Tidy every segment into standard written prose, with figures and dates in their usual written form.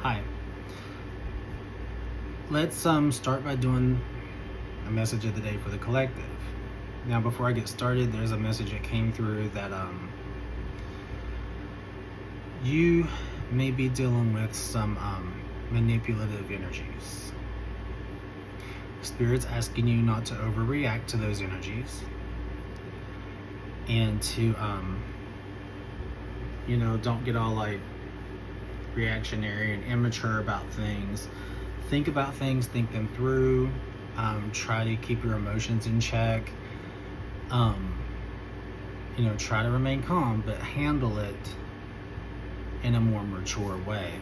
Hi. Let's start by doing a message of the day for the collective. Now, before I get started, there's a message that came through that you may be dealing with some manipulative energies. Spirit's asking you not to overreact to those energies and to don't get all like reactionary and immature about things. Think about things, think them through. Try to keep your emotions in check. Try to remain calm, but handle it in a more mature way.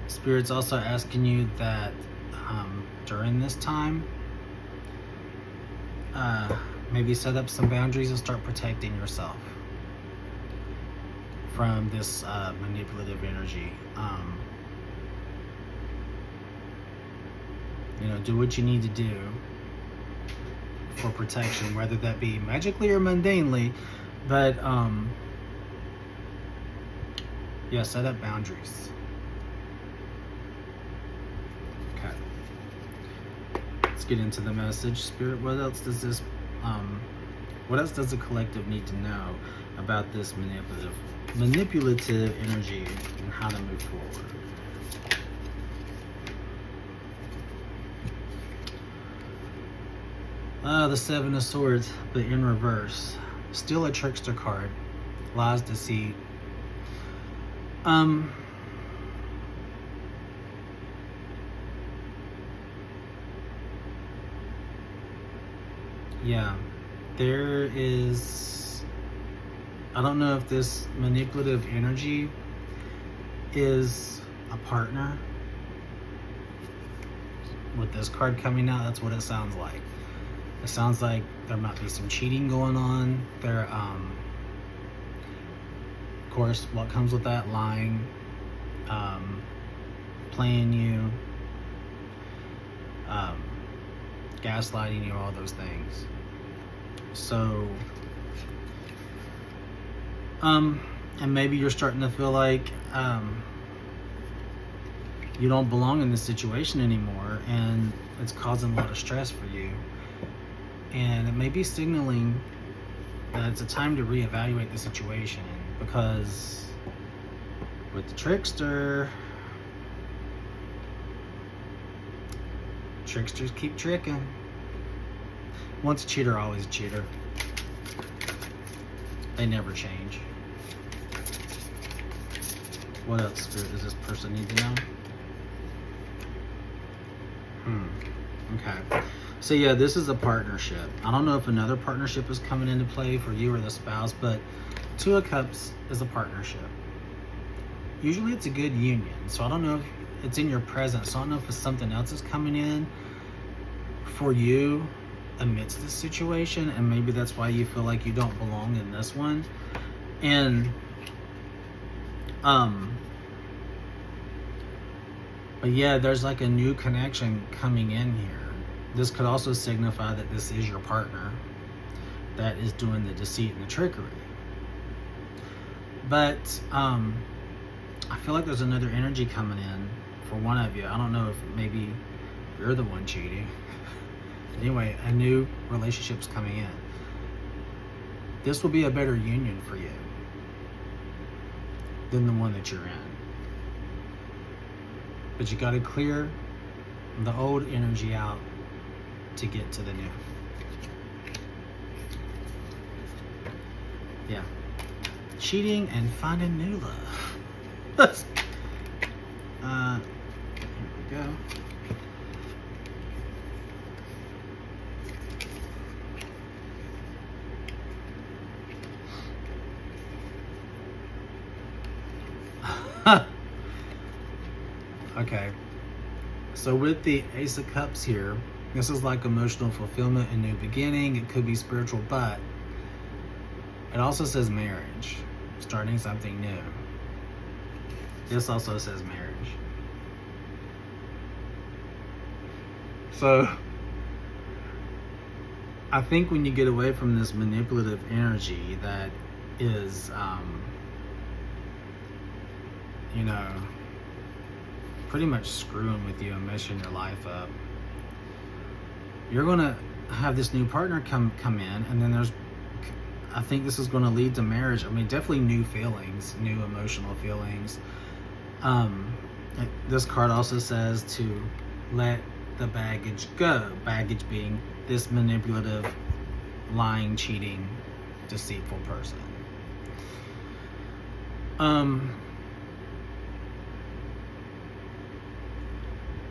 Spirit's also asking you that during this time, maybe set up some boundaries and start protecting yourself from this manipulative energy. Do what you need to do for protection, whether that be magically or mundanely, but set up boundaries. Okay. Let's get into the message. Spirit, what else does the collective need to know about this manipulative energy and how to move forward? The Seven of Swords, but in reverse. Still a trickster card. Lies, deceit. Yeah, there is, I don't know if this manipulative energy is a partner. With this card coming out, that's what it sounds like. It sounds like there might be some cheating going on. There, of course, what comes with that? Lying, playing you, gaslighting you, all those things. So, and maybe you're starting to feel like you don't belong in this situation anymore, and it's causing a lot of stress for you. And it may be signaling that it's a time to reevaluate the situation, because with the tricksters keep tricking. Once a cheater, always a cheater. They never change. What else, Spirit, does this person need to know? Okay. So yeah, this is a partnership. I don't know if another partnership is coming into play for you or the spouse, but Two of Cups is a partnership. Usually it's a good union. So I don't know if it's in your presence. So I don't know if it's something else that's coming in for you amidst this situation, and maybe that's why you feel like you don't belong in this one. And but yeah, there's like a new connection coming in here. This could also signify that this is your partner that is doing the deceit and the trickery. But I feel like there's another energy coming in for one of you. I don't know if maybe you're the one cheating. Anyway, a new relationship's coming in. This will be a better union for you than the one that you're in. But you got to clear the old energy out to get to the new. Yeah. Cheating and finding new love. Here we go. Okay, so with the Ace of Cups here, this is like emotional fulfillment and new beginning. It could be spiritual, but it also says marriage, starting something new. This also says marriage. So I think when you get away from this manipulative energy, that is, you know, pretty much screwing with you and messing your life up, you're gonna have this new partner come in, and then I think this is going to lead to marriage. I mean, definitely new feelings, new emotional feelings. This card also says to let the baggage go. Baggage being this manipulative, lying, cheating, deceitful person.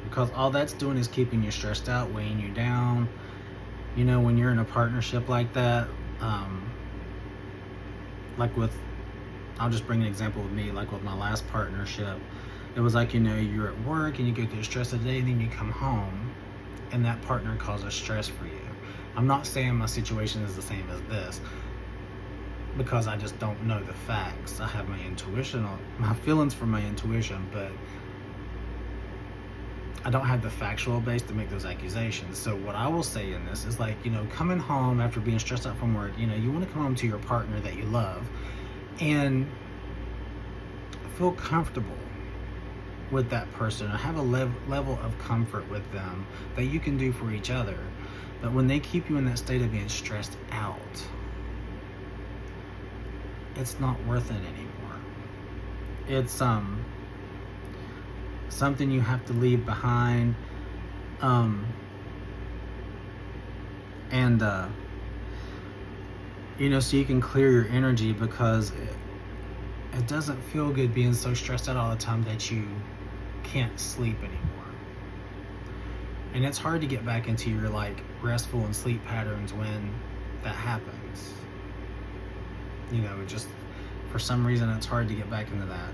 Because all that's doing is keeping you stressed out, weighing you down. You know, when you're in a partnership like that, like with, I'll just bring an example with me, like with my last partnership, it was like, you know, you're at work and you go through the stress of the day, and then you come home and that partner causes stress for you. I'm not saying my situation is the same as this, because I just don't know the facts. I have my intuition, my feelings for my intuition, but I don't have the factual base to make those accusations. So what I will say in this is, like, you know, coming home after being stressed out from work, you know, you want to come home to your partner that you love and feel comfortable with that person, or have a level of comfort with them that you can do for each other. But when they keep you in that state of being stressed out, it's not worth it anymore. It's something you have to leave behind, you know, so you can clear your energy, because it doesn't feel good being so stressed out all the time that you can't sleep anymore. And it's hard to get back into your, like, restful and sleep patterns when that happens. You know, it just, for some reason, it's hard to get back into that.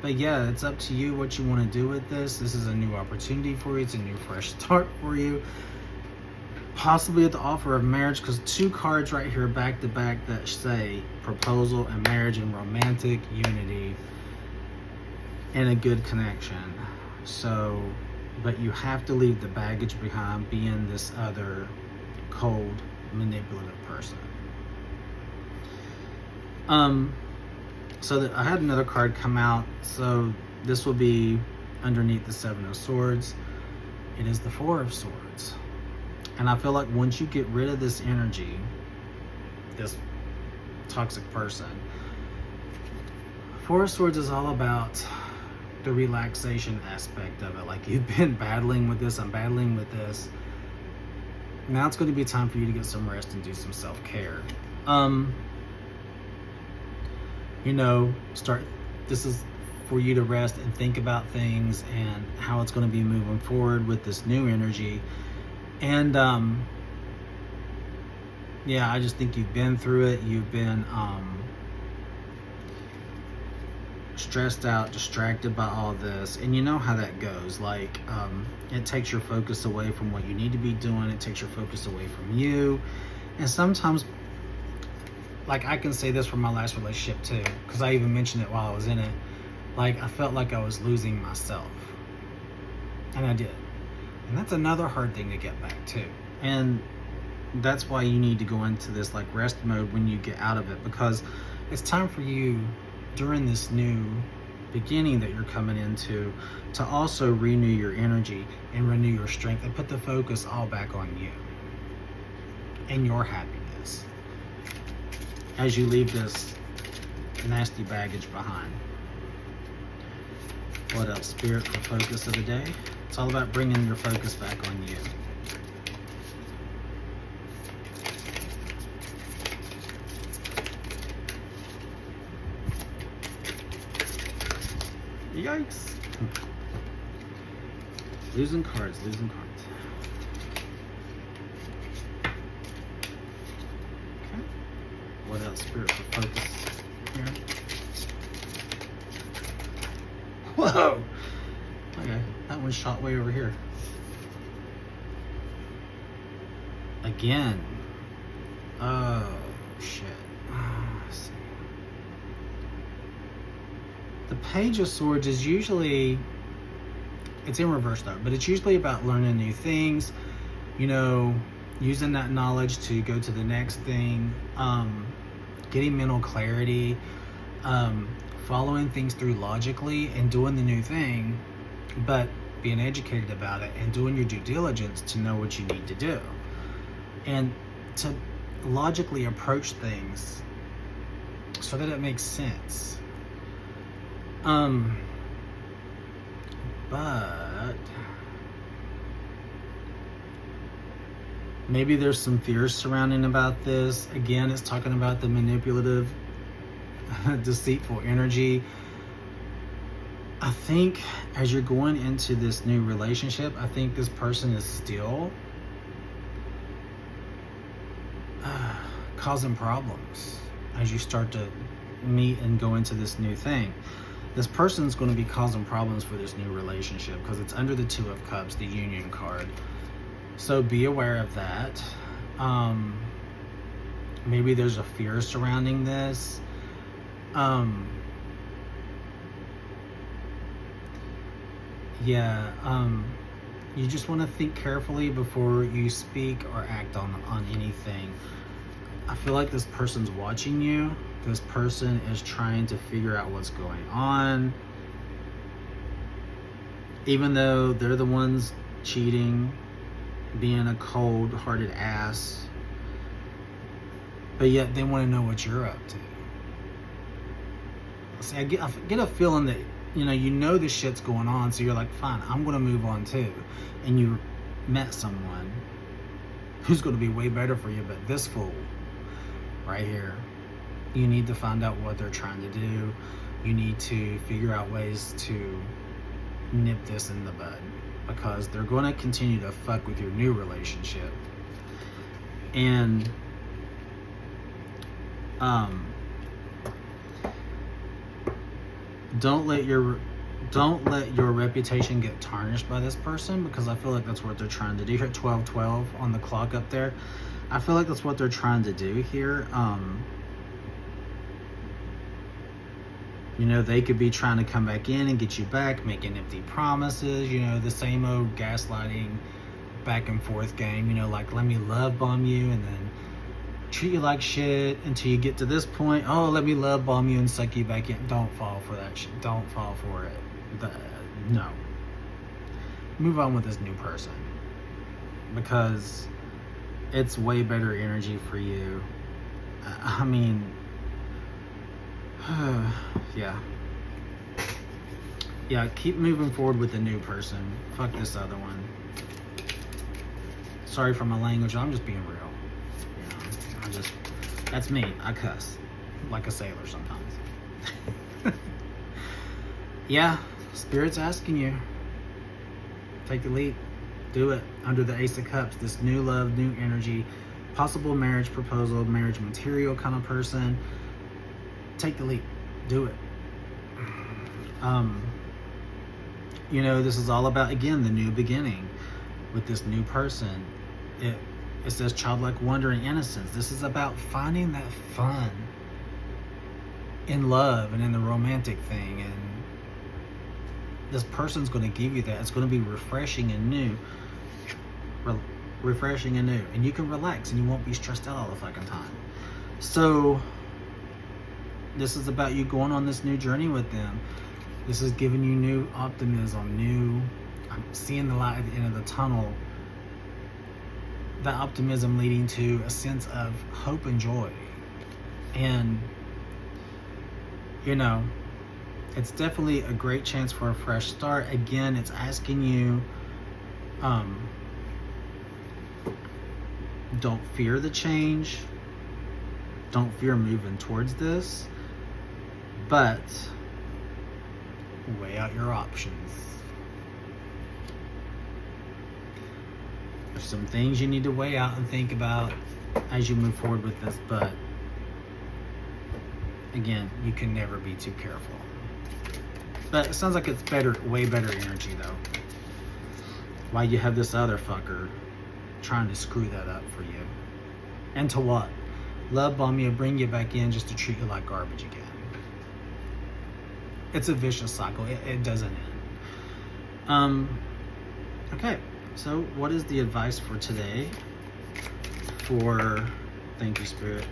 But yeah, it's up to you what you want to do with this. This is a new opportunity for you. It's a new fresh start for you. Possibly at the offer of marriage, because 2 cards right here back to back that say proposal and marriage and romantic unity and a good connection. So, but you have to leave the baggage behind, being this other cold, manipulative person. So that I had another card come out. So this will be underneath the 7 of Swords. It is the 4 of Swords. And I feel like once you get rid of this energy, this toxic person, 4 of Swords is all about the relaxation aspect of it. Like, you've been battling with this, I'm battling with this. Now it's going to be time for you to get some rest and do some self-care. You know, this is for you to rest and think about things and how it's going to be moving forward with this new energy. And yeah, I just think you've been through it. You've been stressed out, distracted by all this, and you know how that goes. Like, it takes your focus away from what you need to be doing. It takes your focus away from you. And sometimes, like, I can say this from my last relationship too, because I even mentioned it while I was in it. Like, I felt like I was losing myself, and I did. And that's another hard thing to get back to. And that's why you need to go into this, like, rest mode when you get out of it, because it's time for you during this new beginning that you're coming into to also renew your energy and renew your strength and put the focus all back on you and your happiness as you leave this nasty baggage behind. What else, Spirit, for focus of the day? It's all about bringing your focus back on you. Yikes. Losing cards. Okay. What else, Spirit, for focus here? Whoa! Okay, that one shot way over here. Again. Oh, shit. Let's see. The Page of Swords is usually, it's in reverse though, but it's usually about learning new things, you know, using that knowledge to go to the next thing, getting mental clarity, following things through logically and doing the new thing, but being educated about it and doing your due diligence to know what you need to do and to logically approach things so that it makes sense. But maybe there's some fears surrounding about this. Again, it's talking about the manipulative, deceitful energy. I think as you're going into this new relationship, I think this person is still causing problems as you start to meet and go into this new thing. This person's going to be causing problems for this new relationship because it's under the Two of Cups, the Union card. So be aware of that. Maybe there's a fear surrounding this. You just want to think carefully before you speak or act on anything. I feel like this person's watching you. This person is trying to figure out what's going on. Even though they're the ones cheating, being a cold-hearted ass, but yet they want to know what you're up to. See, I get a feeling that you know this shit's going on, so you're like, fine, I'm going to move on too. And you met someone who's going to be way better for you, but this fool right here, you need to find out what they're trying to do. You need to figure out ways to nip this in the bud, because they're going to continue to fuck with your new relationship. And don't let your reputation get tarnished by this person, because I feel like that's what they're trying to do here. 12:12 on the clock up there. I feel like that's what they're trying to do here. They could be trying to come back in and get you back, making empty promises, the same old gaslighting back and forth game, like, let me love bomb you and then treat you like shit until you get to this point. Oh, let me love bomb you and suck you back in. Don't fall for that shit. Don't fall for it. No. Move on with this new person, because it's way better energy for you. I mean, yeah, keep moving forward with the new person. Fuck this other one. Sorry for my language, I'm just being real. That's me. I cuss like a sailor sometimes. Yeah, Spirit's asking you. Take the leap. Do it. Under the Ace of Cups, this new love, new energy, possible marriage proposal, marriage material kind of person. Take the leap. Do it. This is all about, again, the new beginning with this new person. It says childlike wonder and innocence. This is about finding that fun in love and in the romantic thing. And this person's going to give you that. It's going to be refreshing and new. Refreshing and new. And you can relax and you won't be stressed out all the fucking time. So this is about you going on this new journey with them. This is giving you new optimism, I'm seeing the light at the end of the tunnel. That optimism leading to a sense of hope and joy. And, it's definitely a great chance for a fresh start. Again, it's asking you, don't fear the change. Don't fear moving towards this. But weigh out your options. There's some things you need to weigh out and think about as you move forward with this, but again, you can never be too careful. But it sounds like it's way better energy though. Why you have this other fucker trying to screw that up for you. And to what? Love bomb you, bring you back in just to treat you like garbage again. It's a vicious cycle. It doesn't end. Okay. So what is the advice for today for, thank you, Spirit,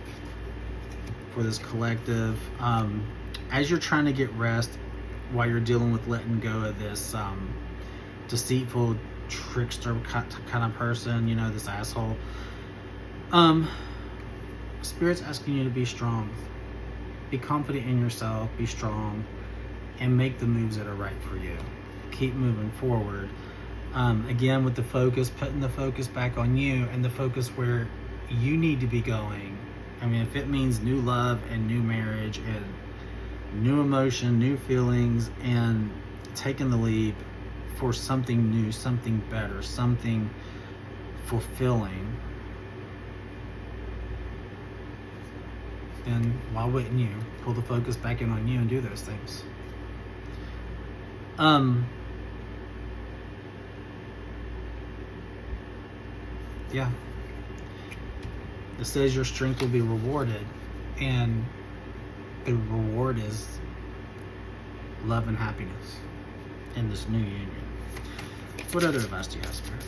for this collective. As you're trying to get rest while you're dealing with letting go of this deceitful trickster kind of person, you know, this asshole, Spirit's asking you to be strong. Be confident in yourself, be strong, and make the moves that are right for you. Keep moving forward. Again, with the focus, putting the focus back on you and the focus where you need to be going. I mean, if it means new love and new marriage and new emotion, new feelings, and taking the leap for something new, something better, something fulfilling, then why wouldn't you pull the focus back in on you and do those things? Yeah. It says your strength will be rewarded, and the reward is love and happiness in this new union. What other advice do you have, Spirit?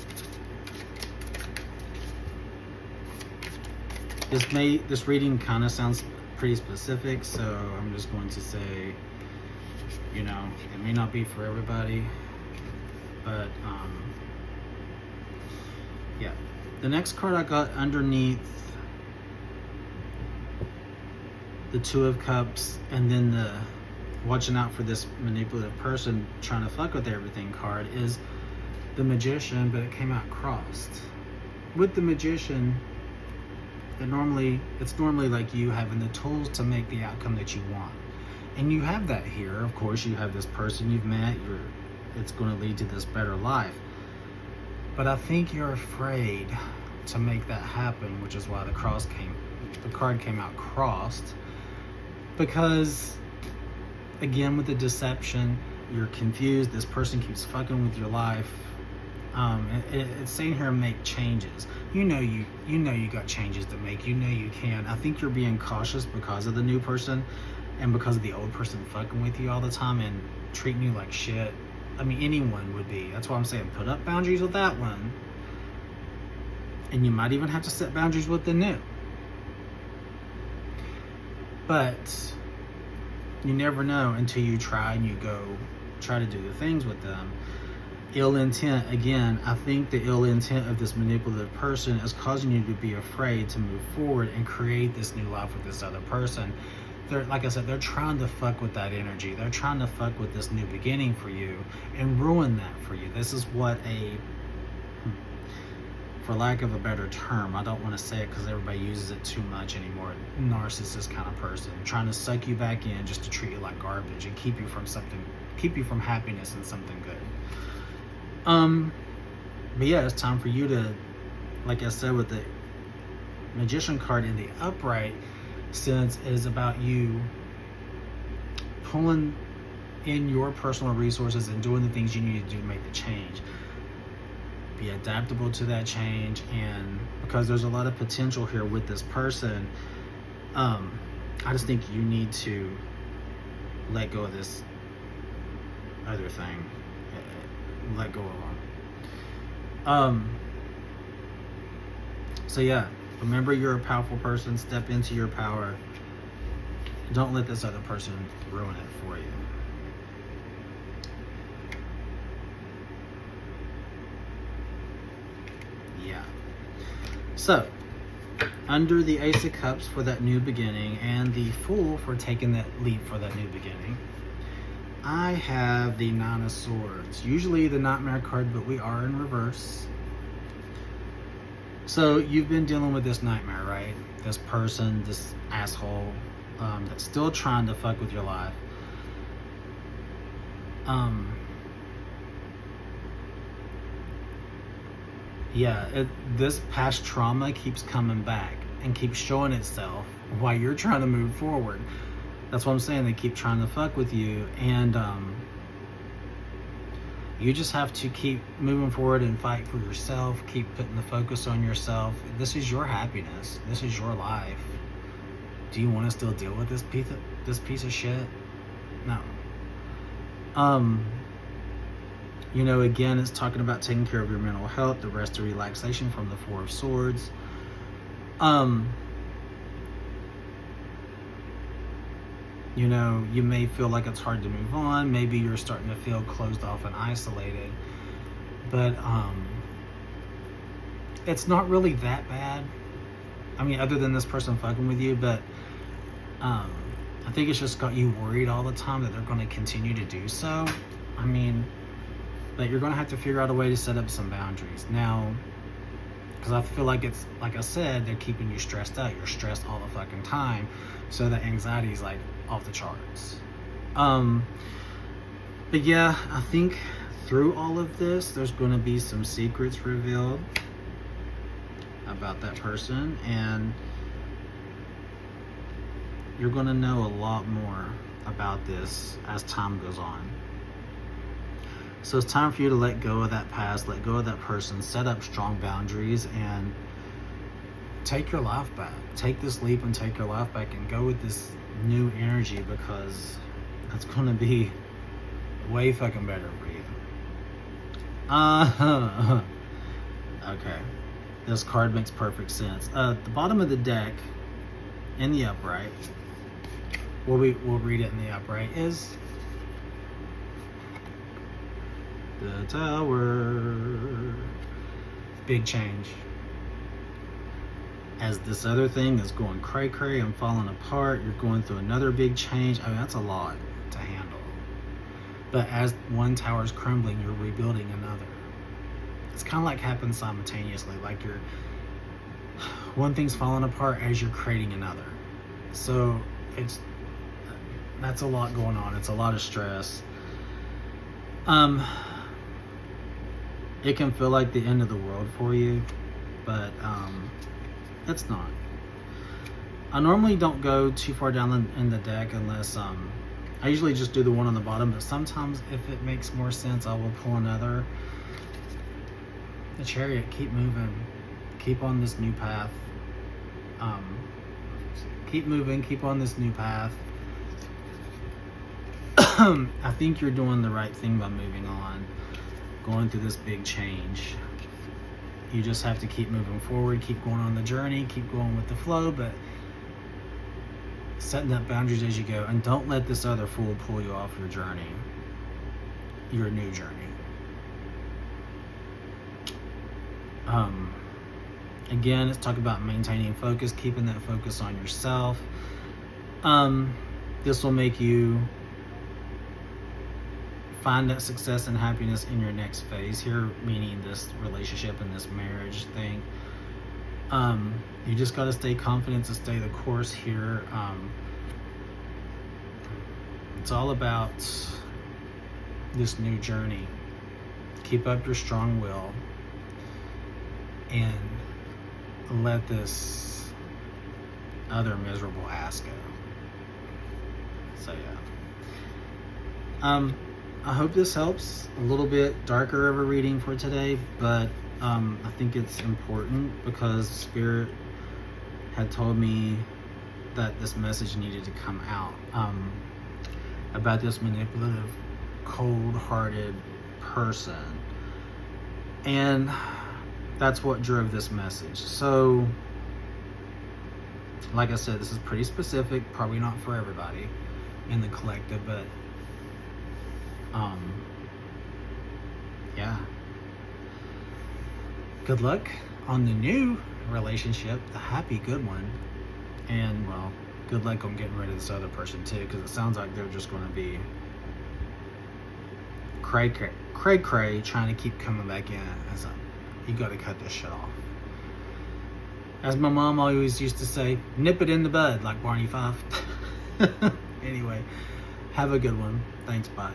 This reading kind of sounds pretty specific, so I'm just going to say, you know, it may not be for everybody, but yeah. The next card I got underneath the Two of Cups, and then the watching out for this manipulative person trying to fuck with everything card, is the Magician, but it came out crossed. With the Magician, it's normally like you having the tools to make the outcome that you want. And you have that here. Of course, you have this person you've met, it's going to lead to this better life. But I think you're afraid to make that happen, which is why the card came out crossed. Because, again, with the deception, you're confused. This person keeps fucking with your life. It's saying here, make changes. You know you got changes to make. You know you can. I think you're being cautious because of the new person and because of the old person fucking with you all the time and treating you like shit. I mean, anyone would be. That's why I'm saying put up boundaries with that one. And you might even have to set boundaries with the new. But you never know until you try and you go try to do the things with them. Ill intent, again, I think the ill intent of this manipulative person is causing you to be afraid to move forward and create this new life with this other person. Like I said, they're trying to fuck with that energy. They're trying to fuck with this new beginning for you and ruin that for you. This is what for lack of a better term, I don't want to say it because everybody uses it too much anymore, narcissist kind of person, trying to suck you back in just to treat you like garbage and keep you from happiness and something good. But yeah, it's time for you to, like I said, with the Magician card in the upright, since it is about you pulling in your personal resources and doing the things you need to do to make the change. Be adaptable to that change, and because there's a lot of potential here with this person, I just think you need to let go of this other thing. Let go of them. So yeah, remember you're a powerful person. Step into your power. Don't let this other person ruin it for you. Yeah. So, under the Ace of Cups for that new beginning, and the Fool for taking that leap for that new beginning, I have the Nine of Swords. Usually the Nightmare card, but we are in reverse. So you've been dealing with this nightmare, right? This person, this asshole, that's still trying to fuck with your life. This past trauma keeps coming back and keeps showing itself while you're trying to move forward. That's what I'm saying. They keep trying to fuck with you, and you just have to keep moving forward and fight for yourself. Keep putting the focus on yourself. This is your happiness. This is your life. Do you want to still deal with this piece of shit? No. Again, it's talking about taking care of your mental health, the rest of relaxation from the Four of Swords. You know, you may feel like it's hard to move on. Maybe you're starting to feel closed off and isolated. But it's not really that bad. I mean, other than this person fucking with you, but I think it's just got you worried all the time that they're going to continue to do so. I mean, but you're going to have to figure out a way to set up some boundaries. Now, because I feel like it's, like I said, they're keeping you stressed out. You're stressed all the fucking time. So the anxiety is like off the charts. But yeah, I think through all of this, there's going to be some secrets revealed about that person, and you're going to know a lot more about this as time goes on. So it's time for you to let go of that past, let go of that person, set up strong boundaries, and take your life back. Take this leap and take your life back and go with this new energy, because that's going to be way fucking better for you. Okay. This card makes perfect sense. The bottom of the deck, in the upright, we'll read it in the upright, is the Tower. Big change. As this other thing is going cray-cray and falling apart, you're going through another big change. I mean, that's a lot to handle. But as one tower is crumbling, you're rebuilding another. It's kind of like happens simultaneously. Like one thing's falling apart as you're creating another. So that's a lot going on. It's a lot of stress. It can feel like the end of the world for you, but it's not. I normally don't go too far down in the deck unless I usually just do the one on the bottom, but sometimes if it makes more sense, I will pull another. The Chariot, keep moving. Keep on this new path. Keep moving, keep on this new path. I think you're doing the right thing by moving on, going through this big change. You just have to keep moving forward, keep going on the journey, keep going with the flow, but setting up boundaries as you go, and don't let this other fool pull you off your journey, your new journey. Again, let's talk about maintaining focus, keeping that focus on yourself. This will make you find that success and happiness in your next phase here, meaning this relationship and this marriage thing. You just got to stay confident to stay the course here. It's all about this new journey. Keep up your strong will and let this other miserable ass go. So yeah. I hope this helps. A little bit darker of a reading for today, but I think it's important because Spirit had told me that this message needed to come out about this manipulative, cold-hearted person. And that's what drove this message. So, like I said, this is pretty specific, probably not for everybody in the collective, but yeah. Good luck on the new relationship, the happy, good one. And, well, good luck on getting rid of this other person, too, because it sounds like they're just going to be cray, trying to keep coming back in. As you got to cut this shit off. As my mom always used to say, nip it in the bud, like Barney Fife. Anyway, have a good one. Thanks, bye.